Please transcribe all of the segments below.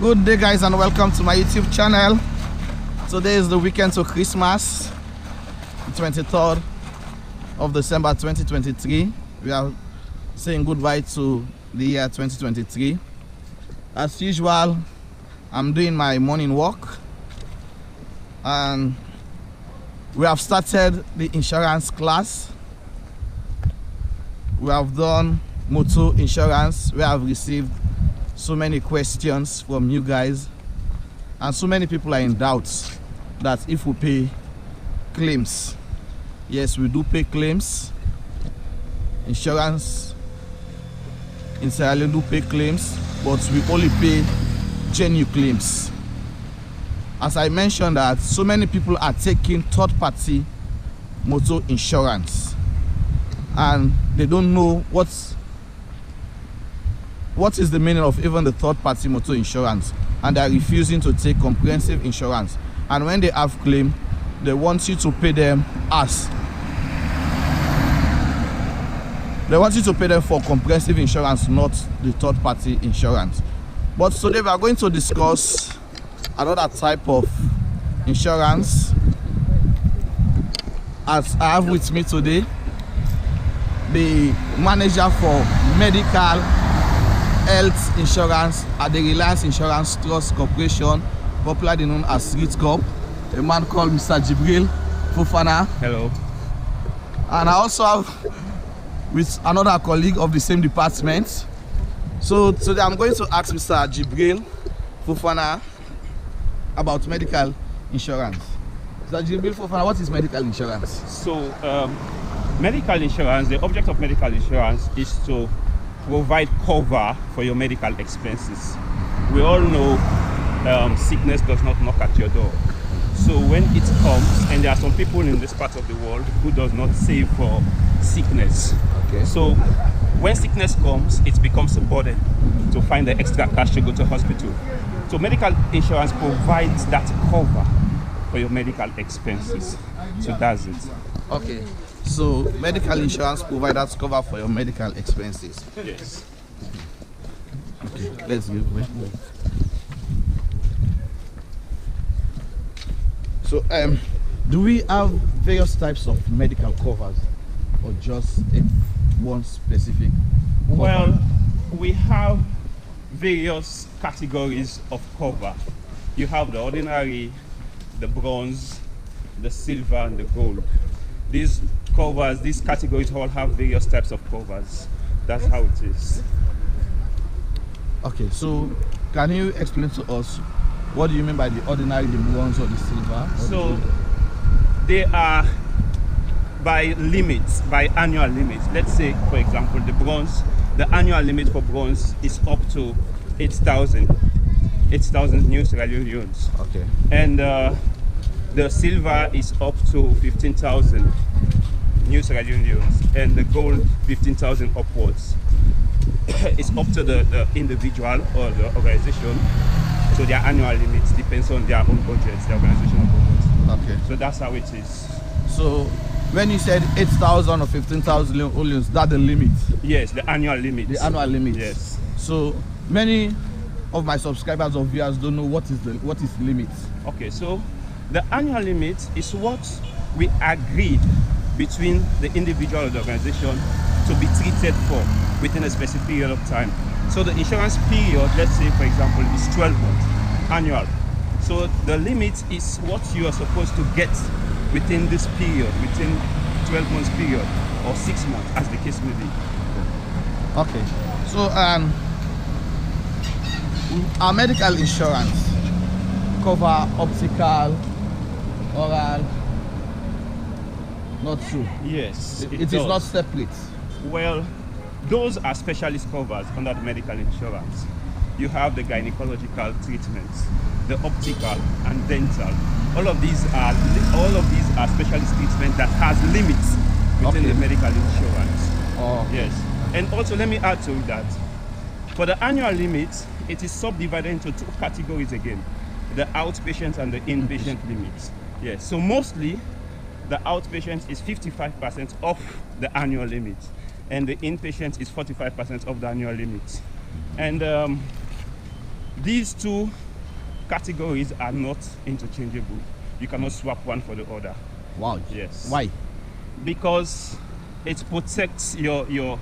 Good day, guys, and welcome to my YouTube channel. Today is the weekend to Christmas, 23rd of December 2023. We are saying goodbye to the year 2023. As usual, I'm doing my morning walk, and we have started the insurance class. We have done motor insurance. We have received so many questions from you guys, and so many people are in doubt that if we pay claims. Yes, we do pay claims. Insurance in Sierra Leone do pay claims, but we only pay genuine claims. As I mentioned, that so many people are taking third-party motor insurance, and they don't know what is the meaning of even the third-party motor insurance, and they are refusing to take comprehensive insurance. And when they have claim, they want you to pay them for comprehensive insurance, not the third-party insurance. But today we are going to discuss another type of insurance. As I have with me today the manager for medical health insurance at the Reliance Insurance Trust Corporation, popularly known as RITCOP, a man called Mr. Jibril Fofana. Hello. And I also have with another colleague of the same department. So today I'm going to ask Mr. Jibril Fofana about medical insurance. Mr. Jibril Fofana, what is medical insurance? So medical insurance, the object of medical insurance is to provide cover for your medical expenses. We all know sickness does not knock at your door. So when it comes, and there are some people in this part of the world who does not save for sickness. Okay. So when sickness comes, it becomes a burden to find the extra cash to go to hospital. So medical insurance provides that cover for your medical expenses. So that's it. Okay. So medical insurance provides cover for your medical expenses. Yes. Okay, let's give way. So do we have various types of medical covers, or just one specific cover? Well, we have various categories of cover. You have the ordinary, the bronze, the silver, and the gold. These covers, these categories all have various types of covers. That's how it is. Okay, so can you explain to us what do you mean by the ordinary, the bronze, or the silver? So they are by limits, by annual limits. Let's say, for example, the bronze, the annual limit for bronze is up to 8,000 new Sierra Leoneans. Okay. And the silver is up to 15,000 new Sierra Leoneans, and the gold 15,000 upwards. It's up to the individual or the organization. So their annual limits depends on their own budgets, the organizational budget. Okay. So that's how it is. So when you said 8,000 or 15,000 Leoneans, that's the limit? Yes, the annual limit. The annual limit. Yes. So many of my subscribers or viewers don't know what is limit. Okay, so the annual limit is what we agreed between the individual or the organization to be treated for within a specific period of time. So the insurance period, let's say for example, is 12 months, annual. So the limit is what you are supposed to get within this period, within 12 months period, or 6 months, as the case may be. Okay. So our medical insurance cover optical, oral, not true? Yes, it is not separate. Well, those are specialist covers under the medical insurance. You have the gynecological treatments, the optical and dental. All of these are specialist treatment that has limits within the medical insurance. Oh. Yes. And also let me add to that. For the annual limit, it is subdivided into two categories again: the outpatient and the inpatient limits. Yes. So mostly the outpatient is 55% of the annual limit, and the inpatient is 45% of the annual limit. And These two categories are not interchangeable. You cannot swap one for the other. Wow. Yes. Why? Because it protects your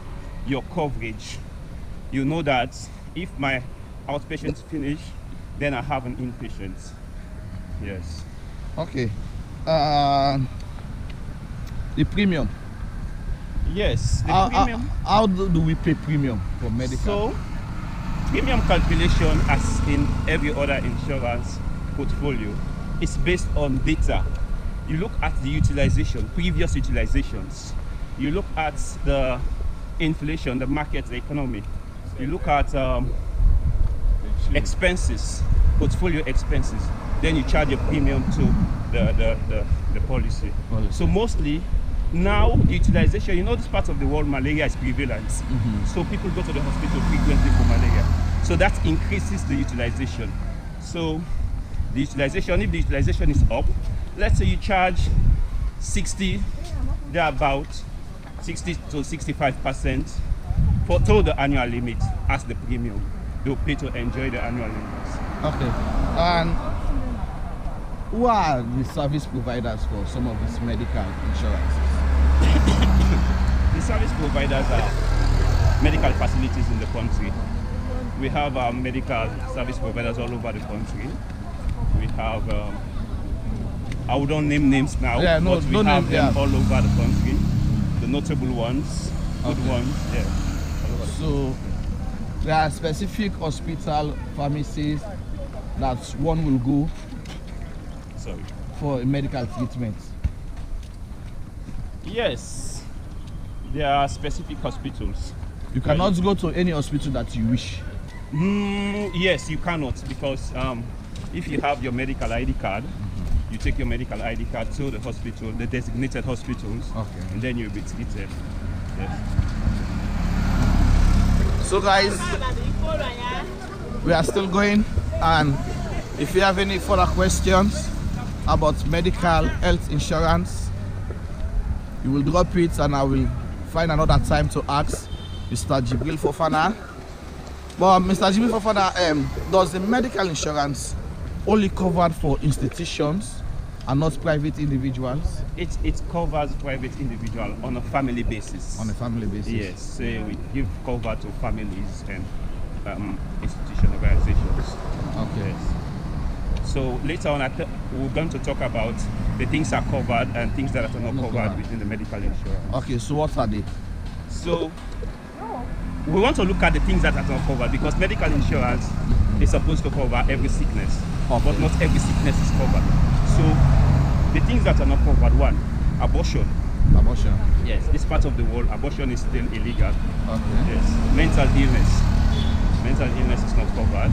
coverage. You know that if my outpatients finish, then I have an inpatient. Yes. Okay. The premium. Yes, the premium. How do we pay premium for medical? So, premium calculation, as in every other insurance portfolio, is based on data. You look at the utilization, previous utilizations. You look at the inflation, the market, the economy. You look at expenses, portfolio expenses. Then you charge a premium to the policy. So mostly, now the utilization, you know, this part of the world, malaria is prevalent. So people go to the hospital frequently for malaria. So that increases the utilization. So the utilization, if the utilization is up, let's say you charge 60, they're about 60 to 65% for the annual limit as the premium. They'll pay to enjoy the annual limits. Okay. And who are the service providers for some of these medical insurances? The service providers are medical facilities in the country. We have medical service providers all over the country. We have, I wouldn't name names now, but we have them all over the country. The notable ones, good ones, yeah. So there are specific hospital pharmacies that one will go for a medical treatment. Yes, there are specific hospitals. You cannot go to any hospital that you wish. Yes, you cannot, because if you have your medical ID card, you take your medical ID card to the hospital, the designated hospitals, and then you'll be treated. Yes. So guys, we are still going, and if you have any further questions about medical health insurance, you will drop it and I will find another time to ask Mr. Jibril Fofana. But Mr. Jibril Fofana, does the medical insurance only covered for institutions and not private individuals? It covers private individual on a family basis. On a family basis? Yes, so we give cover to families and institution organizations. Okay. Yes. So later on, we're going to talk about the things that are covered and things that are not covered within the medical insurance. Okay, so what are they? So we want to look at the things that are not covered, because medical insurance is supposed to cover every sickness, but not every sickness is covered. So the things that are not covered: one, abortion. Abortion? Yes, this part of the world, abortion is still illegal. Okay. Yes. Mental illness. Mental illness is not covered.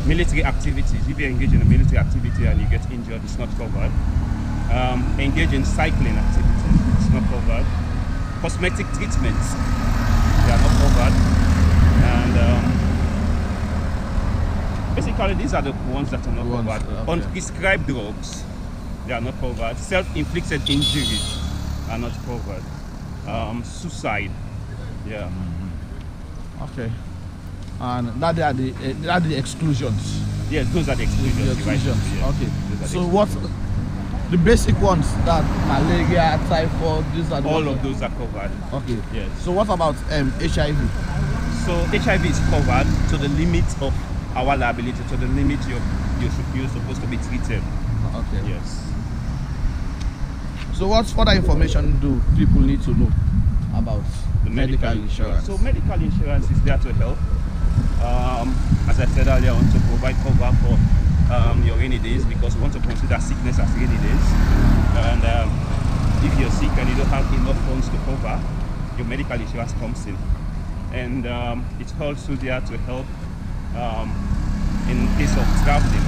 Military activities. If you engage in a military activity and you get injured, it's not covered. Engage in cycling activities, it's not covered. Cosmetic treatments, they are not covered. And basically, these are the ones that are not covered. Okay. Unprescribed drugs, they are not covered. Self-inflicted injuries are not covered. Suicide, yeah. Okay. And that are the exclusions. Yes, those are the exclusions. The exclusions. Right? Okay. Yes, So what the basic ones, that malaria, typhoid, these are all of those are covered. Okay. Yes. So what about HIV? So HIV is covered to the limit of our liability, to the limit you're supposed to be treated. Okay. Yes. So what further information do people need to know about The medical insurance? So medical insurance is there to help. As I said earlier, I want to provide cover for your rainy days, because we want to consider sickness as rainy days. And if you're sick and you don't have enough funds to cover, your medical insurance comes in. And it's also there to help in case of traveling.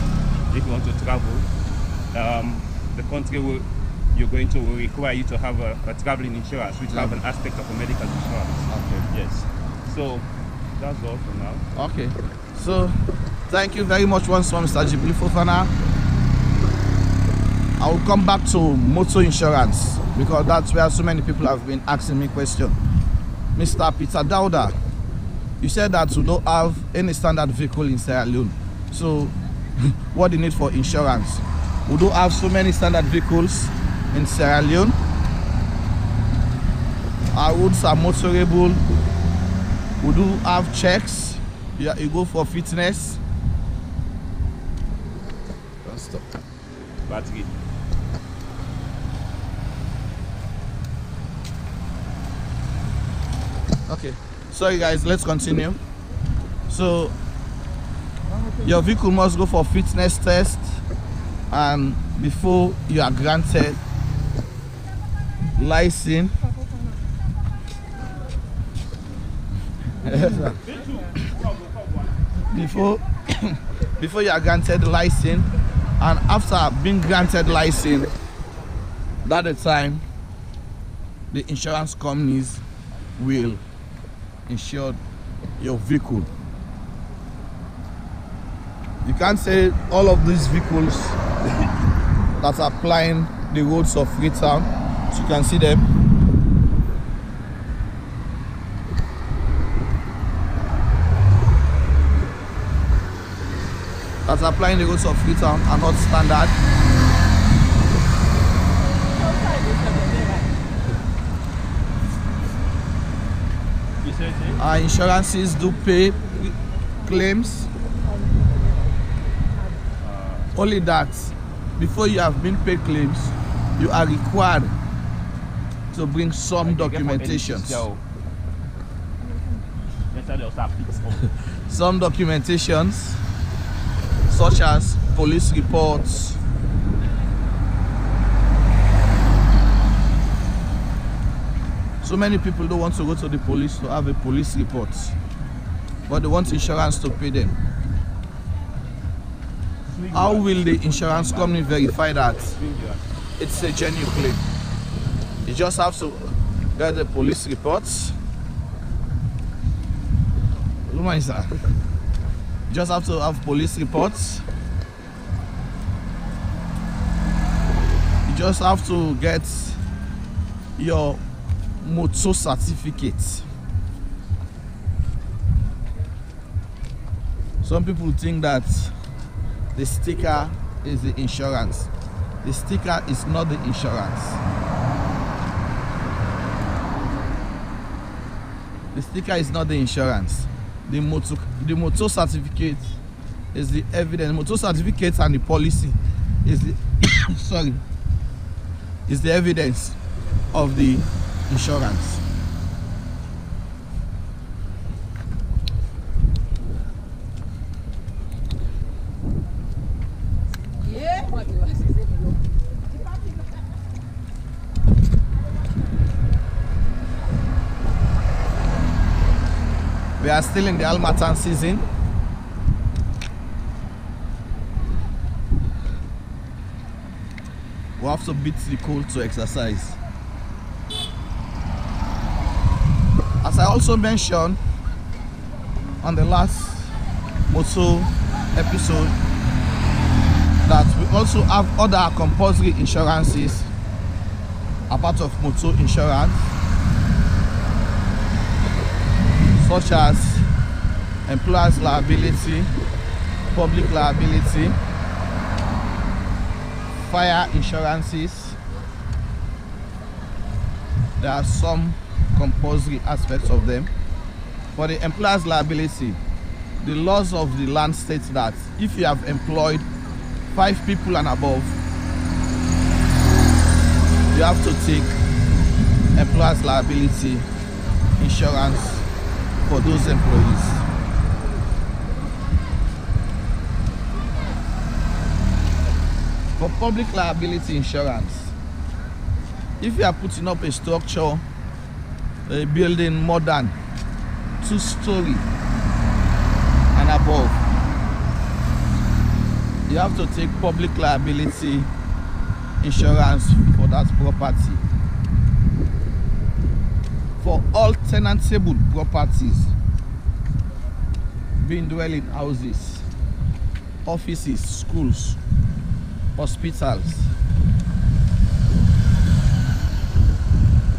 If you want to travel, the country you're going to require you to have a traveling insurance, which have an aspect of a medical insurance. Okay. Yes. So that's all for now. Okay. So thank you very much once more, Mr. Jibril Fofana. I will come back to motor insurance, because that's where so many people have been asking me questions. Mr. Peter Dauda, You said that you don't have any standard vehicle in Sierra Leone. So what do you need for insurance? We don't have so many standard vehicles in Sierra Leone. Our roads are motorable. We do have checks. Yeah, you go for fitness. Stop. Battery. Okay, sorry guys, let's continue. So your vehicle must go for fitness test, and before you are granted license. before you are granted license, and after being granted license, that the time the insurance companies will insure your vehicle. You can't say all of these vehicles that are plying the roads of Freetown, so you can see them. That are applying the roads of Freetown are not standard. Our insurances do pay claims. Only that, before you have been paid claims, you are required to bring some documentations. Some documentations, such as police reports, so many people don't want to go to the police to have a police report, but they want insurance to pay them. How will the insurance company verify that it's a genuine claim? You just have to get the police reports. You just have to have police reports. You just have to get your motor certificate. Some people think that the sticker is the insurance. The sticker is not the insurance. The sticker is not the insurance. The motor certificate is the evidence. Motor certificate and the policy is the is the evidence of the insurance. We are still in the Harmattan season. We have to beat the cold to exercise. As I also mentioned on the last motor episode, that we also have other compulsory insurances apart of motor insurance, such as employer's liability, public liability, fire insurances. There are some compulsory aspects of them. For the employer's liability, the laws of the land states that if you have employed 5 people and above, you have to take employer's liability insurance for those employees. For public liability insurance, if you are putting up a structure, a building more than 2-story and above, you have to take public liability insurance for that property. For all tenantable properties, being dwelling houses, offices, schools, hospitals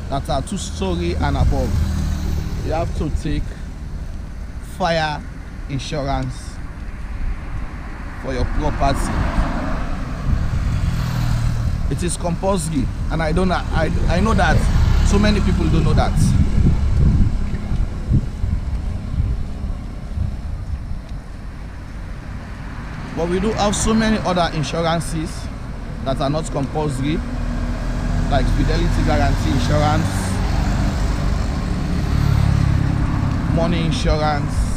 that are 2-story and above, you have to take fire insurance for your property. It is compulsory, and I know that so many people don't know that. But we do have so many other insurances that are not compulsory, like fidelity guarantee insurance, money insurance,